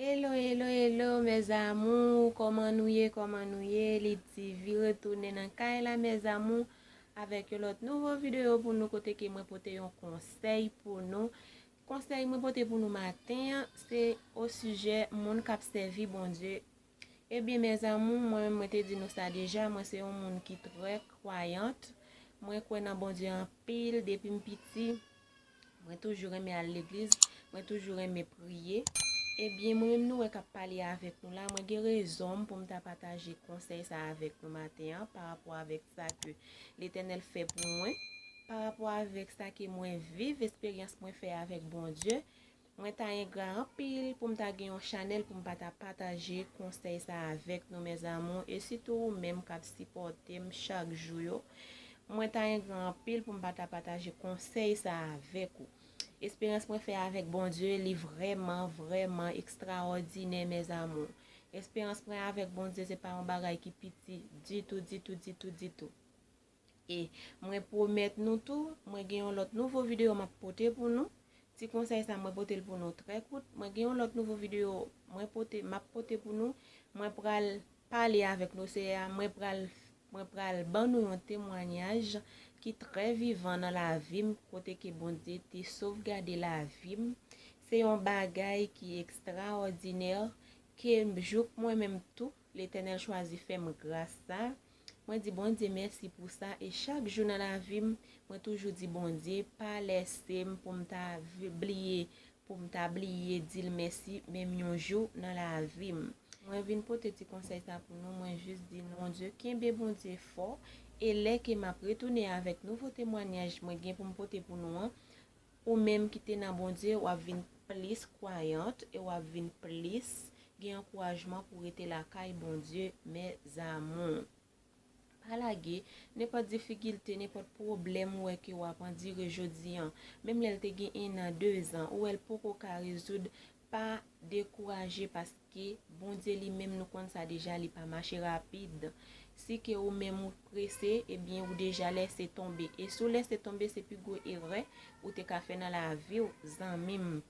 Hello, hello, hello, mes amours. Comment nous y les TV retourner dans caille là, mes amours, avec l'autre nouveau vidéo pour nous côté qui moi porter un conseil pour nous. Conseil moi porter pour nous matin, c'est au sujet monde qui servi bon Dieu. Eh bien, mes amours, moi te dit nous ça déjà, moi c'est un monde qui très croyante. Moi crois dans bon Dieu en pile depuis petit. Moi toujours aimé à l'église, moi toujours aimé prier. Eh bien, moi-même, nous, qui parler avec nous là, moi, j'ai raison pour me partager conseil ça avec nous matin par rapport avec ça que l'Éternel fait pour moi, par rapport avec ça que moi vive, expérience moi fait avec bon Dieu. Moi, t'as un grand pile pour me gagner un channel pour me partager conseil ça avec nous, mes amours, et surtout même qui supporter chaque jour. Moi, t'as un grand pile pour me partager conseil ça avec vous. Expérience moi fait avec bon Dieu, elle est vraiment extraordinaire, mes amours. Expérience moi avec bon Dieu, c'est pas un bagage qui petit du tout. Et moi promettre nous tout, moi gagne l'autre nouveau vidéo m'a porter pour nous. Si conseil ça moi porter pour nous très court, moi gagne l'autre nouveau vidéo m'a porter pour nous. Moi pral parler avec nous, c'est moi pral ban nous un témoignage qui très vivant dans la vie, côté que bon Dieu te sauvegarder la vie. C'est un bagage qui est extraordinaire que moi-même tout l'Éternel choisit faire grâce ça. Moi dis bon Dieu merci pour ça et chaque jour dans la vie moi toujours dis bon Dieu pas laisser pour m'oublier dire merci même un jour dans la vie. Moi vinn pour te conseil ça pour nous moi juste dire non Dieu kembe bon Dieu fort et les que m'a retourner avec nouveau témoignage moi gain pour me porter pour nous ou même qui te dans bon Dieu ou vinn plus croyante et ou vinn plus gain encouragement pour être la caille bon Dieu mes amours. Palage, n'importe difficulté, n'importe problème ou que ou apprend dire aujourd'hui, même elle te gagne 1 an, 2 ans, ou elle peut pas résoudre, pas décourager parce que bon Dieu lui-même nous connaît ça déjà, il pas marcher rapide. Si que ou même ou pressé, eh bien ou déjà laisser tomber. Et sous laisser tomber, c'est plus gros erreur ou te ka fait dans la vie ou zanmim.